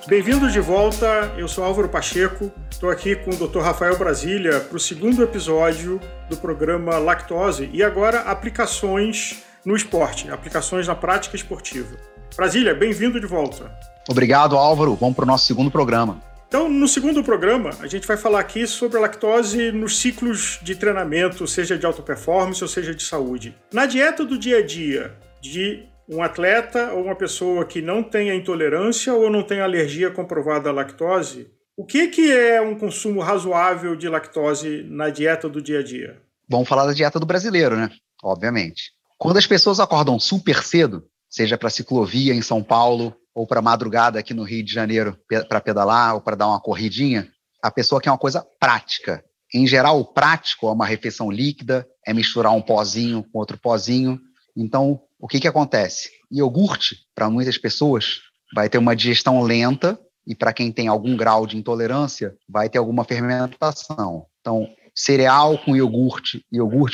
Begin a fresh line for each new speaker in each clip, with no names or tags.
Bem-vindos de volta, eu sou Álvaro Pacheco, estou aqui com o Dr. Rafael Brasília para o segundo episódio do programa Lactose e agora aplicações no esporte, aplicações na prática esportiva. Brasília, bem-vindo de volta.
Obrigado, Álvaro. Vamos para o nosso segundo programa.
Então, no segundo programa, a gente vai falar aqui sobre a lactose nos ciclos de treinamento, seja de alta performance ou seja de saúde. Na dieta do dia a dia de um atleta ou uma pessoa que não tenha intolerância ou não tenha alergia comprovada à lactose, o que é um consumo razoável de lactose na dieta do dia a dia?
Vamos falar da dieta do brasileiro, né? Obviamente. Quando as pessoas acordam super cedo, seja para ciclovia em São Paulo ou para madrugada aqui no Rio de Janeiro para pedalar ou para dar uma corridinha, a pessoa quer uma coisa prática. Em geral, o prático é uma refeição líquida, é misturar um pozinho com outro pozinho. Então, o que acontece? Iogurte, para muitas pessoas, vai ter uma digestão lenta e para quem tem algum grau de intolerância, vai ter alguma fermentação. Então, cereal com iogurte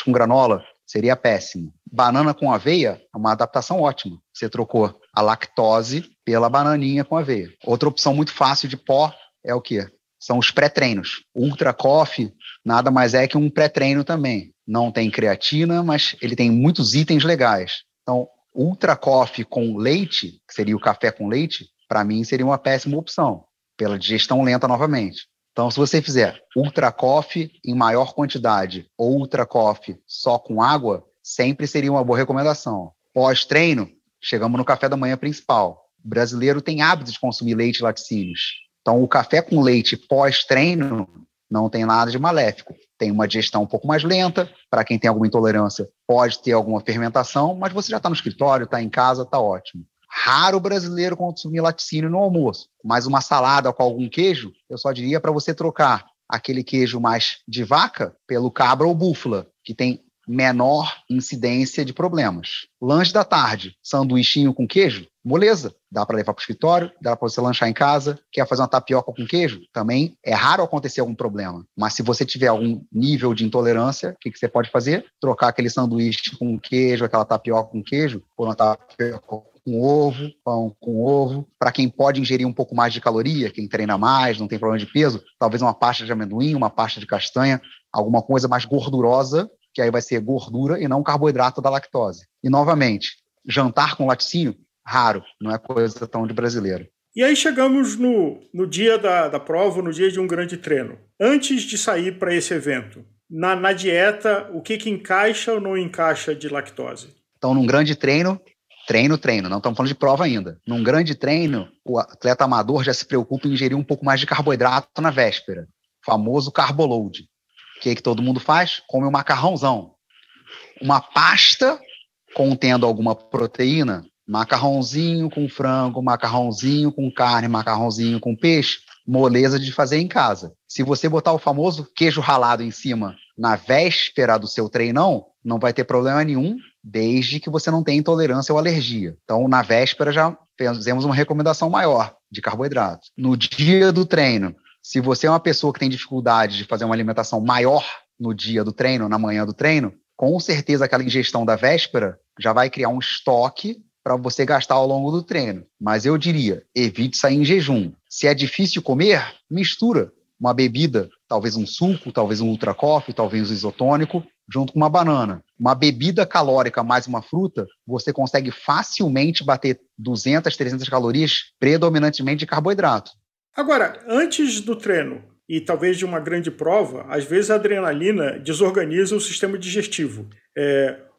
com granola seria péssimo. Banana com aveia é uma adaptação ótima. Você trocou a lactose pela bananinha com aveia. Outra opção muito fácil de pó é o quê? São os pré-treinos. O Ultra Coffee nada mais é que um pré-treino também. Não tem creatina, mas ele tem muitos itens legais. Então, Ultra Coffee com leite, que seria o café com leite, para mim seria uma péssima opção, pela digestão lenta novamente. Então, se você fizer Ultra Coffee em maior quantidade ou Ultra Coffee só com água, sempre seria uma boa recomendação. Pós-treino, chegamos no café da manhã principal. O brasileiro tem hábito de consumir leite e laticínios. Então, o café com leite pós-treino não tem nada de maléfico. Tem uma digestão um pouco mais lenta, para quem tem alguma intolerância, pode ter alguma fermentação, mas você já está no escritório, está em casa, está ótimo. Raro o brasileiro consumir laticínio no almoço, mas uma salada com algum queijo, eu só diria para você trocar aquele queijo mais de vaca pelo cabra ou búfala, que tem menor incidência de problemas. Lanche da tarde, sanduichinho com queijo, moleza. Dá para levar para o escritório, dá para você lanchar em casa. Quer fazer uma tapioca com queijo? Também é raro acontecer algum problema. Mas se você tiver algum nível de intolerância, o que você pode fazer? Trocar aquele sanduíche com queijo, aquela tapioca com queijo, por uma tapioca com ovo, pão com ovo. Para quem pode ingerir um pouco mais de caloria, quem treina mais, não tem problema de peso, talvez uma pasta de amendoim, uma pasta de castanha, alguma coisa mais gordurosa, que aí vai ser gordura e não carboidrato da lactose. E, novamente, jantar com laticínio, raro, não é coisa tão de brasileiro.
E aí chegamos no dia da prova, no dia de um grande treino. Antes de sair para esse evento, na dieta, o que encaixa ou não encaixa de lactose?
Então, num grande treino, não estamos falando de prova ainda. Num grande treino, o atleta amador já se preocupa em ingerir um pouco mais de carboidrato na véspera, famoso carboload. O que todo mundo faz? Come um macarrãozão. Uma pasta contendo alguma proteína, macarrãozinho com frango, macarrãozinho com carne, macarrãozinho com peixe, moleza de fazer em casa. Se você botar o famoso queijo ralado em cima na véspera do seu treinão, não vai ter problema nenhum, desde que você não tenha intolerância ou alergia. Então, na véspera já fizemos uma recomendação maior de carboidrato. No dia do treino, se você é uma pessoa que tem dificuldade de fazer uma alimentação maior no dia do treino, na manhã do treino, com certeza aquela ingestão da véspera já vai criar um estoque para você gastar ao longo do treino. Mas eu diria, evite sair em jejum. Se é difícil comer, mistura uma bebida, talvez um suco, talvez um Ultra Coffee, talvez um isotônico, junto com uma banana. Uma bebida calórica mais uma fruta, você consegue facilmente bater 200, 300 calorias, predominantemente de carboidrato.
Agora, antes do treino e talvez de uma grande prova, às vezes a adrenalina desorganiza o sistema digestivo.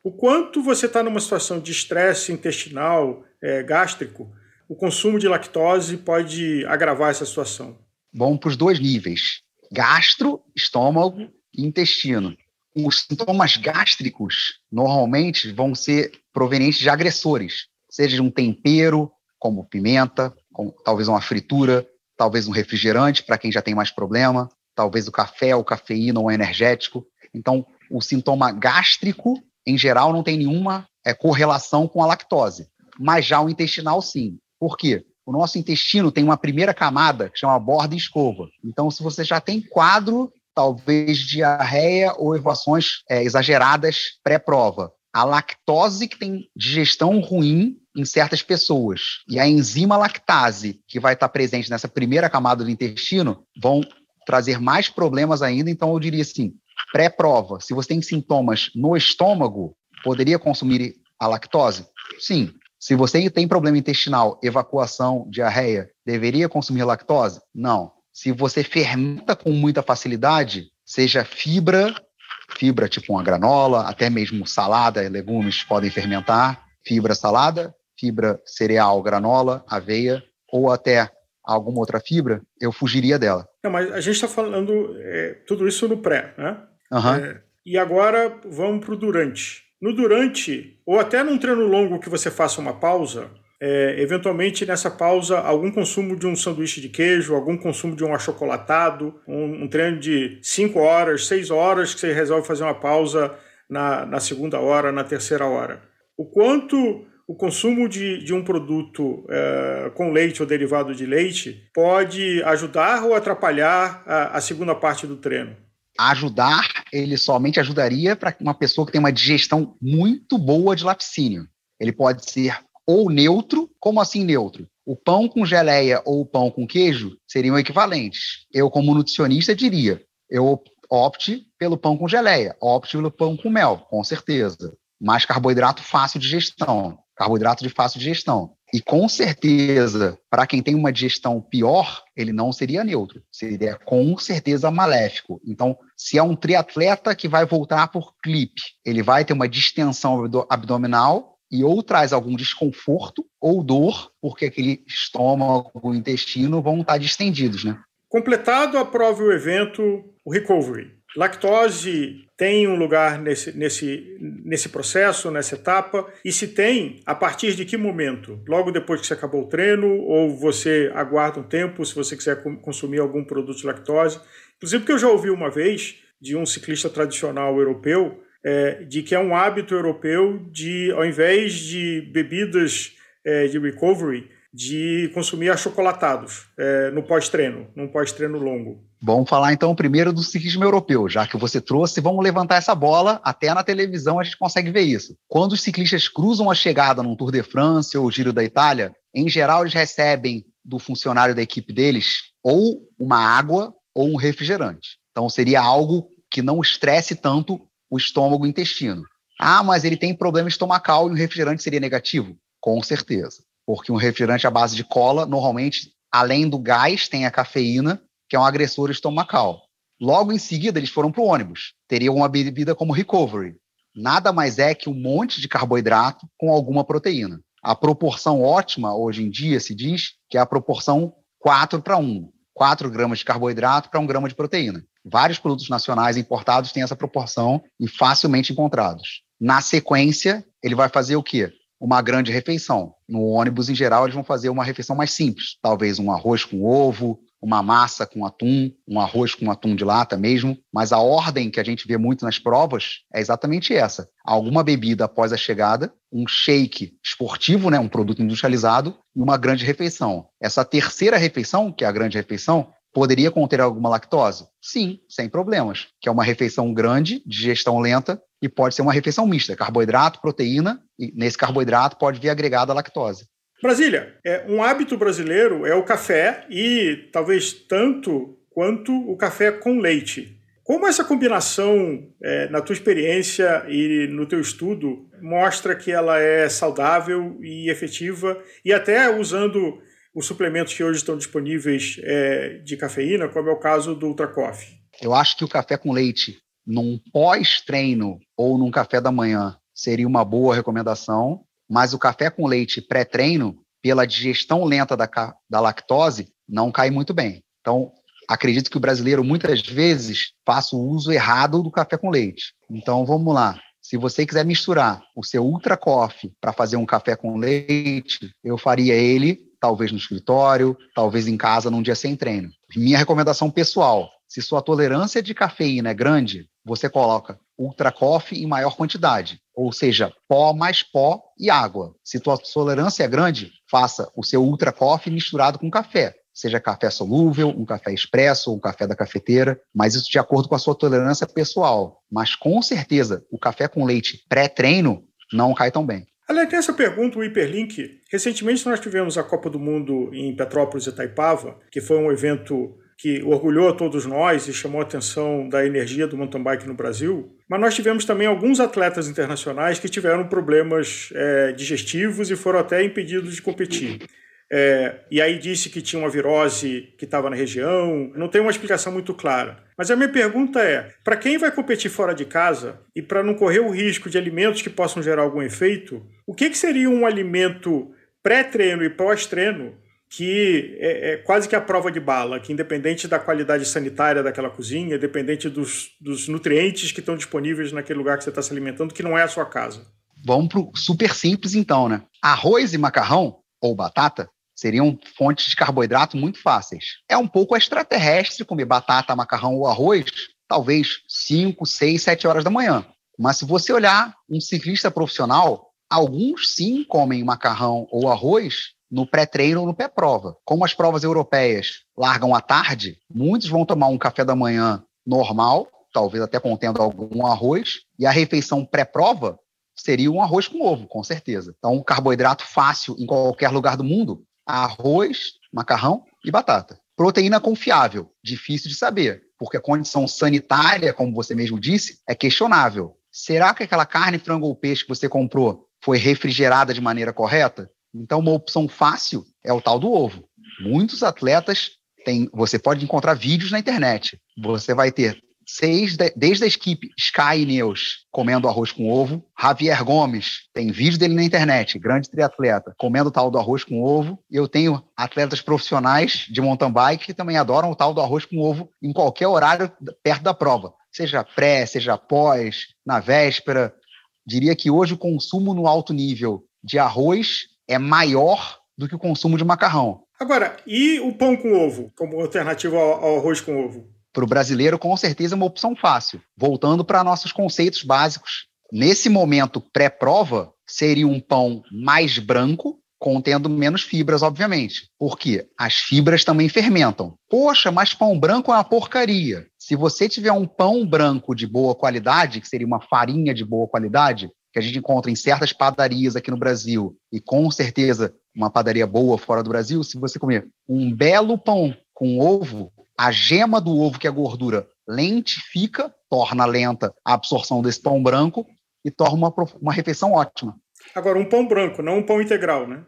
O quanto você está numa situação de estresse intestinal, gástrico, o consumo de lactose pode agravar essa situação?
Bom para os dois níveis, gastro, estômago e intestino. Os sintomas gástricos normalmente vão ser provenientes de agressores, seja de um tempero, como pimenta, como talvez uma fritura, talvez um refrigerante para quem já tem mais problema, talvez o café, ou cafeína ou energético. Então, o sintoma gástrico, em geral, não tem nenhuma correlação com a lactose, mas já o intestinal, sim. Por quê? O nosso intestino tem uma primeira camada que chama borda e escova. Então, se você já tem quadro, talvez diarreia ou evacuações exageradas pré-prova, a lactose que tem digestão ruim em certas pessoas. E a enzima lactase, que vai estar presente nessa primeira camada do intestino, vão trazer mais problemas ainda. Então, eu diria assim, pré-prova, se você tem sintomas no estômago, poderia consumir a lactose? Sim. Se você tem problema intestinal, evacuação, diarreia, deveria consumir lactose? Não. Se você fermenta com muita facilidade, seja fibra tipo uma granola, até mesmo salada, legumes podem fermentar, fibra salada, fibra cereal, granola, aveia, ou até alguma outra fibra, eu fugiria dela.
Não, mas a gente está falando tudo isso no pré, né?
Uhum.
E agora vamos para o durante. No durante, ou até num treino longo que você faça uma pausa, eventualmente nessa pausa, algum consumo de um sanduíche de queijo, algum consumo de um achocolatado, um treino de 5 horas, 6 horas, que você resolve fazer uma pausa na segunda hora, na terceira hora. O quanto o consumo de um produto com leite ou derivado de leite pode ajudar ou atrapalhar a segunda parte do treino?
Ajudar, ele somente ajudaria para uma pessoa que tem uma digestão muito boa de laticínio. Ele pode ser ou neutro. Como assim neutro? O pão com geleia ou o pão com queijo seriam equivalentes. Eu, como nutricionista, diria, eu opte pelo pão com geleia, opte pelo pão com mel, com certeza. Mais carboidrato fácil de digestão, carboidrato de fácil digestão. E com certeza, para quem tem uma digestão pior, ele não seria neutro, seria com certeza maléfico. Então, se é um triatleta que vai voltar por clipe, ele vai ter uma distensão abdominal e ou traz algum desconforto ou dor, porque aquele estômago, o intestino vão estar distendidos, né?
Completado a prova e o evento, o recovery. Lactose tem um lugar nesse processo, nessa etapa? E se tem, a partir de que momento? Logo depois que você acabou o treino ou você aguarda um tempo se você quiser consumir algum produto de lactose? Inclusive porque eu já ouvi uma vez de um ciclista tradicional europeu de que é um hábito europeu de, ao invés de bebidas de recovery, de consumir achocolatados no pós-treino, num pós-treino longo.
Vamos falar então primeiro do ciclismo europeu, já que você trouxe, vamos levantar essa bola, até na televisão a gente consegue ver isso. Quando os ciclistas cruzam a chegada num Tour de France ou Giro da Itália, em geral eles recebem do funcionário da equipe deles ou uma água ou um refrigerante. Então seria algo que não estresse tanto o estômago e o intestino. Ah, mas ele tem problema estomacal e o refrigerante seria negativo? Com certeza, porque um refrigerante à base de cola, normalmente, além do gás, tem a cafeína, que é um agressor estomacal. Logo em seguida, eles foram para o ônibus. Teriam uma bebida como recovery. Nada mais é que um monte de carboidrato com alguma proteína. A proporção ótima, hoje em dia, se diz que é a proporção 4:1. 4 gramas de carboidrato para 1 grama de proteína. Vários produtos nacionais importados têm essa proporção e facilmente encontrados. Na sequência, ele vai fazer o quê? Uma grande refeição. No ônibus, em geral, eles vão fazer uma refeição mais simples. Talvez um arroz com ovo, uma massa com atum, um arroz com atum de lata mesmo, mas a ordem que a gente vê muito nas provas é exatamente essa. Alguma bebida após a chegada, um shake esportivo, né, um produto industrializado, e uma grande refeição. Essa terceira refeição, que é a grande refeição, poderia conter alguma lactose? Sim, sem problemas, que é uma refeição grande, digestão lenta, e pode ser uma refeição mista, carboidrato, proteína, e nesse carboidrato pode vir agregada a lactose.
Brasília, um hábito brasileiro é o café e talvez tanto quanto o café com leite. Como essa combinação, na tua experiência e no teu estudo, mostra que ela é saudável e efetiva, e até usando os suplementos que hoje estão disponíveis de cafeína, como é o caso do Ultra Coffee? Eu
acho que o café com leite, num pós-treino ou num café da manhã, seria uma boa recomendação. Mas o café com leite pré-treino, pela digestão lenta da lactose, não cai muito bem. Então, acredito que o brasileiro, muitas vezes, faça o uso errado do café com leite. Então, vamos lá. Se você quiser misturar o seu Ultra Coffee para fazer um café com leite, eu faria ele, talvez no escritório, talvez em casa, num dia sem treino. Minha recomendação pessoal, se sua tolerância de cafeína é grande, você coloca Ultra Coffee em maior quantidade, ou seja, pó mais pó e água. Se sua tolerância é grande, faça o seu Ultra Coffee misturado com café, seja café solúvel, um café expresso ou um café da cafeteira, mas isso de acordo com a sua tolerância pessoal. Mas com certeza, o café com leite pré-treino não cai tão bem.
Aliás, tem essa pergunta, o Hiperlink. Recentemente nós tivemos a Copa do Mundo em Petrópolis e Itaipava, que foi um evento que orgulhou a todos nós e chamou a atenção da energia do mountain bike no Brasil. Mas nós tivemos também alguns atletas internacionais que tiveram problemas digestivos e foram até impedidos de competir. E aí disse que tinha uma virose que estava na região, não tem uma explicação muito clara. Mas a minha pergunta é, para quem vai competir fora de casa e para não correr o risco de alimentos que possam gerar algum efeito, o que seria um alimento pré-treino e pós-treino que é quase que a prova de bala, que independente da qualidade sanitária daquela cozinha, independente dos nutrientes que estão disponíveis naquele lugar que você está se alimentando, que não é a sua casa?
Vamos para o super simples então, né? Arroz e macarrão, ou batata, seriam fontes de carboidrato muito fáceis. É um pouco extraterrestre comer batata, macarrão ou arroz, talvez 5, 6, 7 horas da manhã. Mas se você olhar um ciclista profissional, alguns sim comem macarrão ou arroz no pré-treino ou no pré-prova. Como as provas europeias largam à tarde, muitos vão tomar um café da manhã normal, talvez até contendo algum arroz, e a refeição pré-prova seria um arroz com ovo, com certeza. Então, um carboidrato fácil em qualquer lugar do mundo, arroz, macarrão e batata. Proteína confiável, difícil de saber, porque a condição sanitária, como você mesmo disse, é questionável. Será que aquela carne, frango ou peixe que você comprou foi refrigerada de maneira correta? Então, uma opção fácil é o tal do ovo. Muitos atletas você pode encontrar vídeos na internet. Você vai ter desde a equipe Sky News comendo arroz com ovo, Javier Gomes, tem vídeo dele na internet, grande triatleta, comendo o tal do arroz com ovo. Eu tenho atletas profissionais de mountain bike que também adoram o tal do arroz com ovo em qualquer horário perto da prova, seja pré, seja pós, na véspera. Diria que hoje o consumo no alto nível de arroz é maior do que o consumo de macarrão.
Agora, e o pão com ovo, como alternativa ao arroz com ovo?
Para o brasileiro, com certeza, é uma opção fácil. Voltando para nossos conceitos básicos. Nesse momento pré-prova, seria um pão mais branco, contendo menos fibras, obviamente. Porque as fibras também fermentam. Poxa, mas pão branco é uma porcaria. Se você tiver um pão branco de boa qualidade, que seria uma farinha de boa qualidade, que a gente encontra em certas padarias aqui no Brasil, e com certeza uma padaria boa fora do Brasil, se você comer um belo pão com ovo, a gema do ovo, que é a gordura, lentifica, torna lenta a absorção desse pão branco e torna uma refeição ótima.
Agora, um pão branco, não um pão integral, né?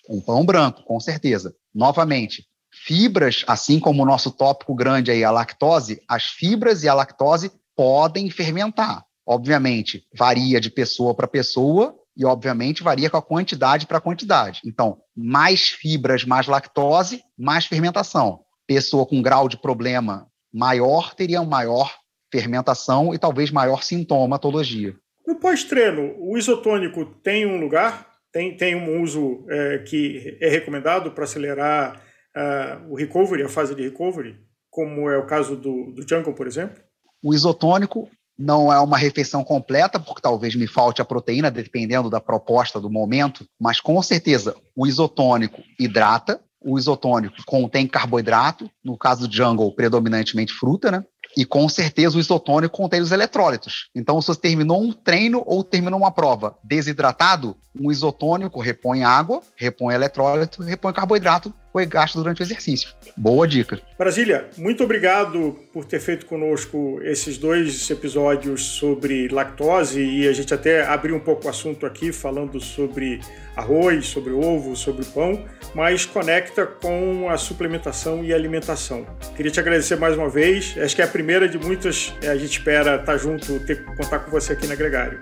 Um pão branco, com certeza. Novamente, fibras, assim como o nosso tópico grande aí, a lactose, as fibras e a lactose podem fermentar. Obviamente, varia de pessoa para pessoa e, obviamente, varia com a quantidade para quantidade. Então, mais fibras, mais lactose, mais fermentação. Pessoa com grau de problema maior teria maior fermentação e talvez maior sintomatologia.
No pós-treino, o isotônico tem um lugar? Tem um uso que é recomendado para acelerar o recovery, a fase de recovery, como é o caso do Jungle, por exemplo?
O isotônico não é uma refeição completa, porque talvez me falte a proteína, dependendo da proposta do momento, mas com certeza o isotônico hidrata. O isotônico contém carboidrato, no caso do Jungle, predominantemente fruta, né? E com certeza o isotônico contém os eletrólitos. Então, se você terminou um treino ou terminou uma prova desidratado, um isotônico repõe água, repõe eletrólito, repõe carboidrato, foi gasto durante o exercício. Boa dica.
Brasília, muito obrigado por ter feito conosco esses 2 episódios sobre lactose, e a gente até abriu um pouco o assunto aqui, falando sobre arroz, sobre ovo, sobre pão, mas conecta com a suplementação e alimentação. Queria te agradecer mais uma vez, acho que é a primeira de muitas, a gente espera estar junto, contar com você aqui na Gregário.